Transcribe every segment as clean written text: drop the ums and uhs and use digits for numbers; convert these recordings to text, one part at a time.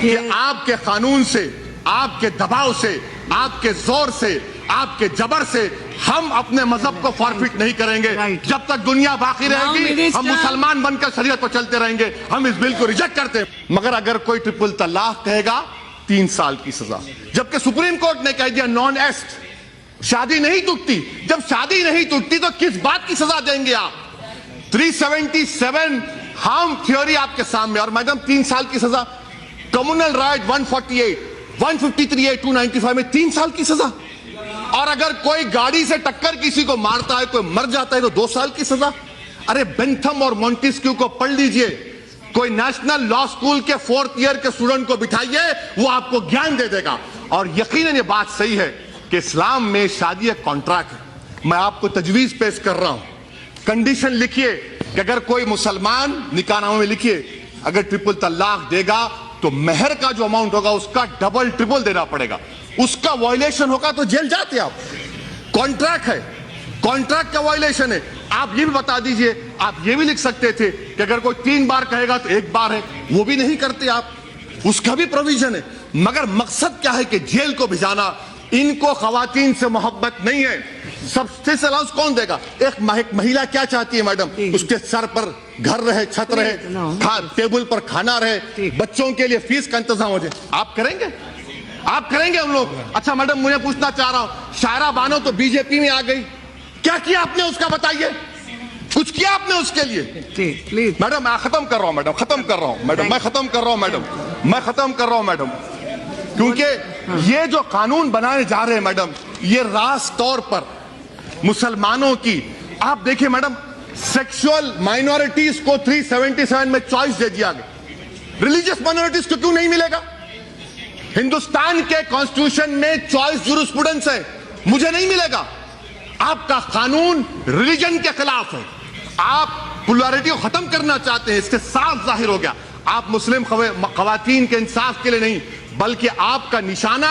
کہ آپ کے قانون سے، آپ کے دباؤ سے، آپ کے زور سے، آپ کے جبر سے ہم اپنے مذہب کو فارفٹ نہیں کریں گے. جب تک دنیا باقی رہے گی ہم مسلمان بن کر شریعت پر چلتے رہیں گے. ہم اس بل کو ریجیکٹ کرتے ہیں. مگر اگر کوئی ٹرپل طلاق کہے گا 3 سال کی سزا، جبکہ سپریم کورٹ نے کہہ دیا نان ایسٹ، شادی نہیں ٹوٹتی. جب شادی نہیں ٹوٹتی تو کس بات کی سزا دیں گے آپ؟ 377 ہارم تھیوری آپ کے سامنے، اور میڈم 3 سال کی سزا. کمیونل رائٹ 148 153 295 میں 3 سال کی سزا. اور اگر کوئی گاڑی سے ٹکر کسی کو مارتا ہے، کوئی مر جاتا ہے تو 2 سال کی سزا. ارے بینتھم اور مونٹیسکیو کو پڑھ لیجئے. کوئی نیشنل لا سکول کے 4th ایئر کے اسٹوڈنٹ کو بٹھائیے، وہ آپ کو گیان دے دے گا. اور یقیناً یہ بات صحیح ہے کہ اسلام میں شادی ایک کانٹریکٹ ہے. میں آپ کو تجویز پیش کر رہا ہوں. کنڈیشن لکھیے کہ اگر کوئی مسلمان، نکاح نامے میں لکھیے، اگر ٹرپل طلاق دے گا تو مہر کا جو اماؤنٹ ہوگا اس کا ڈبل ٹرپل دینا پڑے گا. اس کا وائلیشن ہوگا تو جیل جاتے آپ. کانٹریکٹ ہے، کانٹریکٹ کا وائلیشن ہے. آپ یہ بھی بتا دیجئے، آپ یہ بھی لکھ سکتے تھے کہ اگر کوئی 3 بار کہے گا تو 1 بار ہے. وہ بھی نہیں کرتے آپ، اس کا بھی پروویژن ہے. مگر مقصد کیا ہے کہ جیل کو بھجانا. ان کو خواتین سے محبت نہیں ہے. سبسٹنس الاؤنس کون دے گا؟ ایک مہیلا کیا چاہتی ہے میڈم؟ اس کے سر پر گھر رہے، چھت رہے، ٹیبل پر کھانا رہے، بچوں کے لیے فیس کا انتظام ہو جائے. آپ کریں گے؟ آپ کریں گے ہم لوگ؟ اچھا میڈم مجھے پوچھنا چاہ رہا ہوں، شائرہ بانو تو بی جے پی میں آ گئی، کیا کیا آپ نے اس کا بتائیے؟ کچھ کیا آپ نے اس کے لیے؟ میڈم میں ختم کر رہا ہوں، میں ختم کر رہا ہوں میڈم. کیونکہ یہ جو قانون بنانے جا رہے ہیں میڈم، یہ راست طور پر مسلمانوں کی، آپ دیکھیں میڈم، سیکشول مائنورٹیز کو 377 میں چوائس دے دیا گیا. ریلیجیس مائنورٹیز کو کیوں نہیں ملے گا؟ ہندوستان کے کانسٹیٹیوشن میں چوائس جورسپروڈنس ہے، مجھے نہیں ملے گا. آپ کا قانون ریلیجن کے خلاف ہے. آپ پولیرٹی کو ختم کرنا چاہتے ہیں، اس کے صاف ظاہر ہو گیا. آپ مسلم خواتین کے انصاف کے لیے نہیں، بلکہ آپ کا نشانہ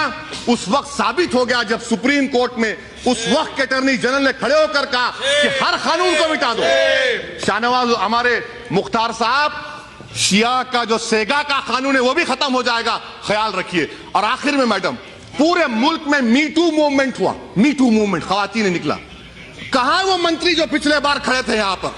اس وقت ثابت ہو گیا جب سپریم کورٹ میں اس وقت کے اٹارنی جنرل نے کھڑے ہو کر کہا کہ ہر قانون کو مٹا دو. شاہ نواز ہمارے مختار صاحب، شیعہ کا جو سیگا کا قانون ہے وہ بھی ختم ہو جائے گا، خیال رکھیے. اور آخر میں میڈم، پورے ملک میں می ٹو موومنٹ ہوا، می ٹو موومنٹ، خواتین نے نکلا. کہاں وہ منتری جو پچھلے بار کھڑے تھے یہاں پر؟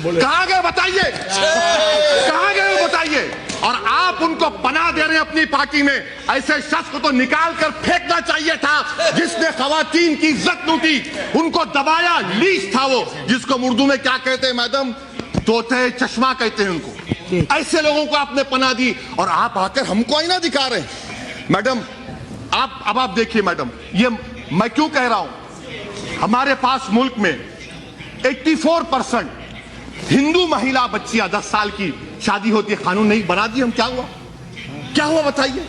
کہاں گئے بتائیے؟ کہاں گئے وہ بتائیے؟ اور آپ ان کو پناہ دے رہے ہیں اپنی پارٹی میں. ایسے شخص کو تو نکال کر پھینکنا چاہیے تھا جس نے خواتین کی عزت لوٹی، ان کو دبایا. لیچ تھا وہ، جس کو اردو میں کیا کہتے ہیں میڈم؟ طوطے چشمہ کہتے ہیں ان کو. ایسے لوگوں کو آپ نے پناہ دی اور آپ آ کر ہم کو آئینہ دکھا رہے ہیں. میڈم اب آپ دیکھیے میڈم، یہ میں کیوں کہہ رہا ہوں، ہمارے پاس ملک میں 84% ہندو مہیلا بچیاں 10 سال کی شادی ہوتی ہے. قانون نہیں بنا دی ہم، کیا ہوا؟ کیا ہوا بتائیے؟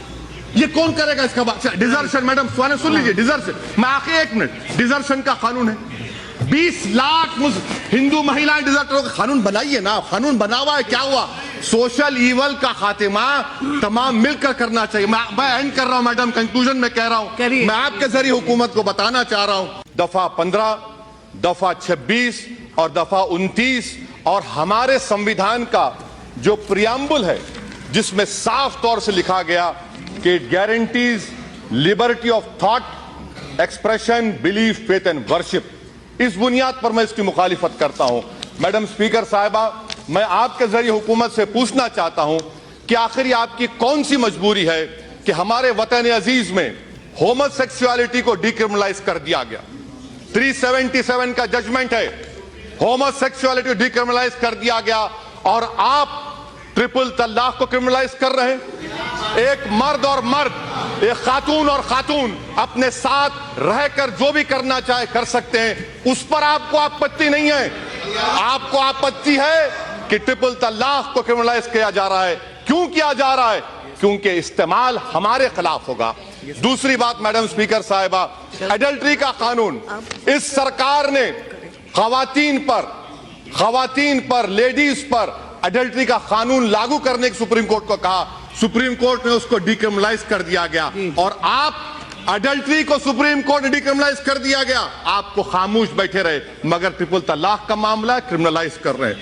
یہ کون کرے گا اس کا بات؟ ڈیزرشن میڈم سن لیجیے، ڈیزرشن، میں آخر 1 منٹ، ڈیزرشن کا قانون ہے. 20 لاکھ ہندو مہیلائیں ڈیزرٹروں کا قانون بنائیے نا. قانون بنا ہوا ہے، کیا ہوا؟ سوشل ایول کا خاتمہ تمام مل کر کرنا چاہیے. میں اینڈ کر رہا ہوں میڈم، کنکلوژن میں کہہ رہا ہوں، میں آپ کے ذریعے حکومت کو بتانا چاہ رہا ہوں، دفعہ 15، دفعہ 26 اور دفعہ 29 اور ہمارے سمویدھان کا جو پریامبل ہے، جس میں صاف طور سے لکھا گیا کہ guarantees liberty of thought, expression, belief, faith and worship. اس بنیاد پر میں اس کی مخالفت کرتا ہوں. میڈم اسپیکر صاحبہ، میں آپ کے ذریعے حکومت سے پوچھنا چاہتا ہوں کہ آخر یہ آپ کی کون سی مجبوری ہے کہ ہمارے وطن عزیز میں ہومو سیکسوالٹی کو ڈیکرمنلائز کر دیا گیا. 377 کا ججمنٹ ہے، ہومو سیکسوالٹی کو ڈیکرمنلائز کر دیا گیا، اور آپ ٹرپل طلاق کو کرمنلائز کر رہے ہیں. ایک مرد اور مرد، ایک خاتون اور خاتون اپنے ساتھ رہ کر جو بھی کرنا چاہے کر سکتے ہیں، اس پر آپ کو آپتی نہیں ہے. آپ کو آپتی ہے کہ ٹرپل طلاق کو کرمنلائز کیا جا رہا ہے. کیوں کیا جا رہا ہے؟ کیونکہ استعمال ہمارے خلاف ہوگا. دوسری بات میڈم اسپیکر صاحبہ، ایڈلٹری کا قانون، اس سرکار نے خواتین پر لیڈیز پر ایڈلٹری کا قانون لاگو کرنے کی سپریم کورٹ کو کہا. سپریم کورٹ نے اس کو ڈیکرمنلائز کر دیا گیا، اور آپ ایڈلٹری کو سپریم کورٹ نے ڈیکرمنلائز کر دیا گیا، آپ کو خاموش بیٹھے رہے. مگر ٹرپل طلاق کا معاملہ کرمنلائز کر رہے ہیں.